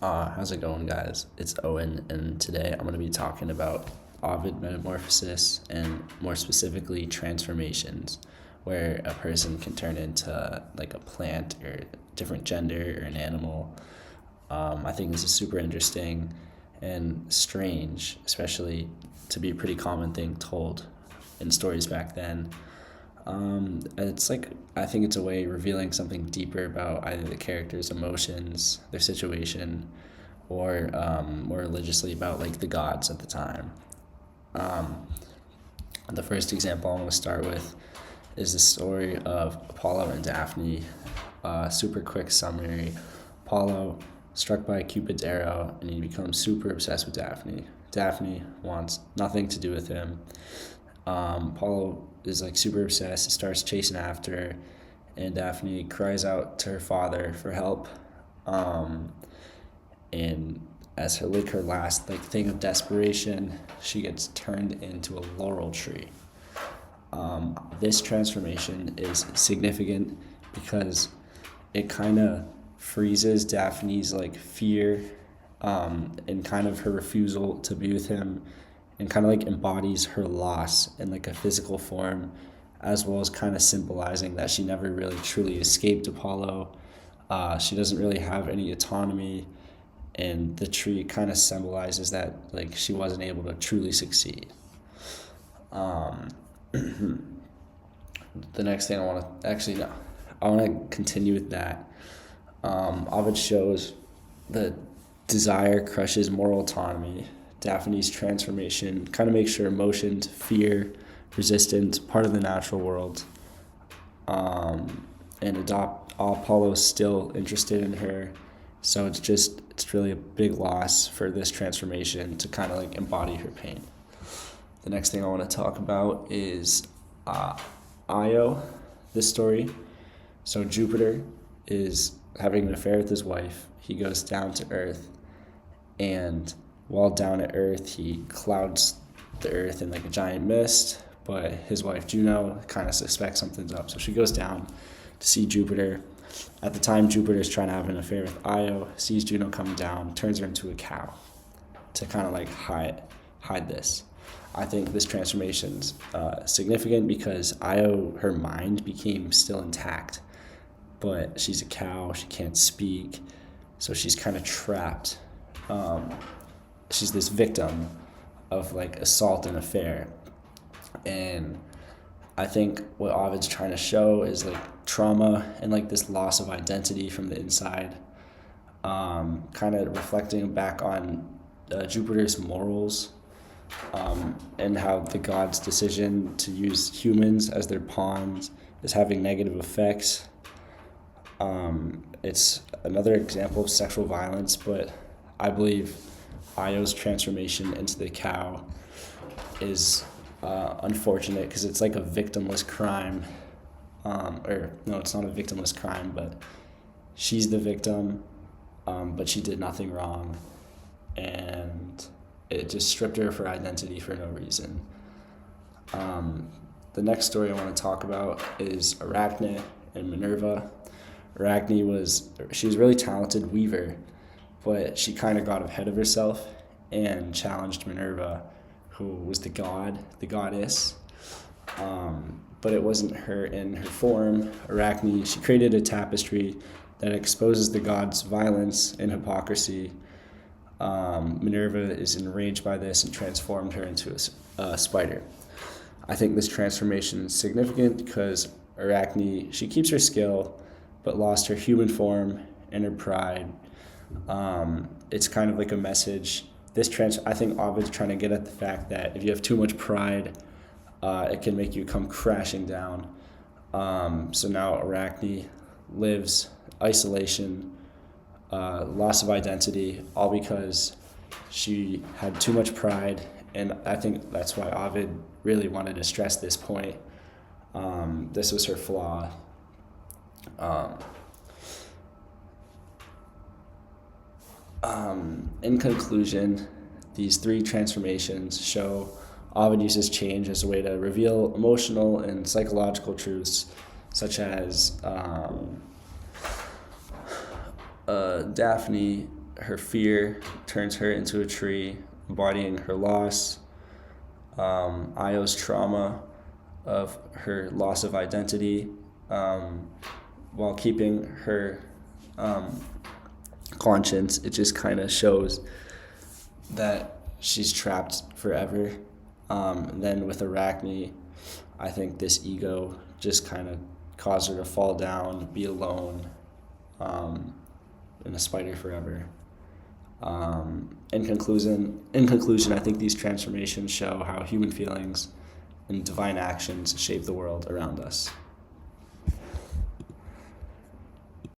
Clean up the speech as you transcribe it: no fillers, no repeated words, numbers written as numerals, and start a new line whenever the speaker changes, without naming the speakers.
How's it going, guys? It's Owen, and today I'm going to be talking about Ovid metamorphosis and more specifically transformations, where a person can turn into like a plant or a different gender or an animal. I think this is super interesting and strange, especially to be a pretty common thing told in stories back then. It's like, I think it's a way revealing something deeper about either the character's emotions, their situation, or more religiously about like the gods at the time. The first example I'm going to start with is the story of Apollo and Daphne. Super quick summary. Apollo struck by Cupid's arrow and he becomes super obsessed with Daphne. Daphne wants nothing to do with him. Apollo is like super obsessed, starts chasing after her, and Daphne cries out to her father for help. And as her last like thing of desperation, she gets turned into a laurel tree. This transformation is significant because it kind of freezes Daphne's like fear, and kind of her refusal to be with him, and kind of like embodies her loss in like a physical form, as well as kind of symbolizing that she never really truly escaped Apollo. She doesn't really have any autonomy, and the tree kind of symbolizes that like she wasn't able to truly succeed. The next thing I want to continue with that. Ovid shows the desire crushes moral autonomy. Daphne's transformation kind of makes her emotions, fear, resistance, part of the natural world. And Apollo's still interested in her. So it's really a big loss for this transformation to kind of like embody her pain. The next thing I want to talk about is Io, this story. So Jupiter is having an affair with his wife. He goes down to Earth, and while down at Earth, he clouds the Earth in like a giant mist, but his wife Juno kind of suspects something's up. So she goes down to see Jupiter. At the time, Jupiter's trying to have an affair with Io, sees Juno coming down, turns her into a cow to kind of like hide this. I think this transformation's significant because Io, her mind became still intact, but she's a cow, she can't speak, so she's kind of trapped. She's this victim of like assault and affair. And I think what Ovid's trying to show is like trauma and like this loss of identity from the inside, kind of reflecting back on Jupiter's morals, and how the gods' decision to use humans as their pawns is having negative effects. It's another example of sexual violence, but I believe Io's transformation into the cow is unfortunate because it's like a victimless crime. Or no, it's not a victimless crime, but she's the victim, but she did nothing wrong, and it just stripped her of her identity for no reason. The next story I want to talk about is Arachne and Minerva. Arachne was a really talented weaver, but she kind of got ahead of herself and challenged Minerva, who was the goddess. But it wasn't her in her form. Arachne, she created a tapestry that exposes the gods' violence and hypocrisy. Minerva is enraged by this and transformed her into a spider. I think this transformation is significant because Arachne, she keeps her skill, but lost her human form and her pride. It's kind of like a message. I think Ovid's trying to get at the fact that if you have too much pride, it can make you come crashing down. So now Arachne lives isolation, loss of identity, all because she had too much pride. And I think that's why Ovid really wanted to stress this point. This was her flaw. In conclusion, these three transformations show Ovid uses change as a way to reveal emotional and psychological truths, such as Daphne, her fear turns her into a tree, embodying her loss. Io's trauma of her loss of identity, while keeping her conscience. It just kind of shows that she's trapped forever. And then with Arachne, I think this ego just kind of caused her to fall down, be alone, and a spider forever. In conclusion, I think these transformations show how human feelings and divine actions shape the world around us.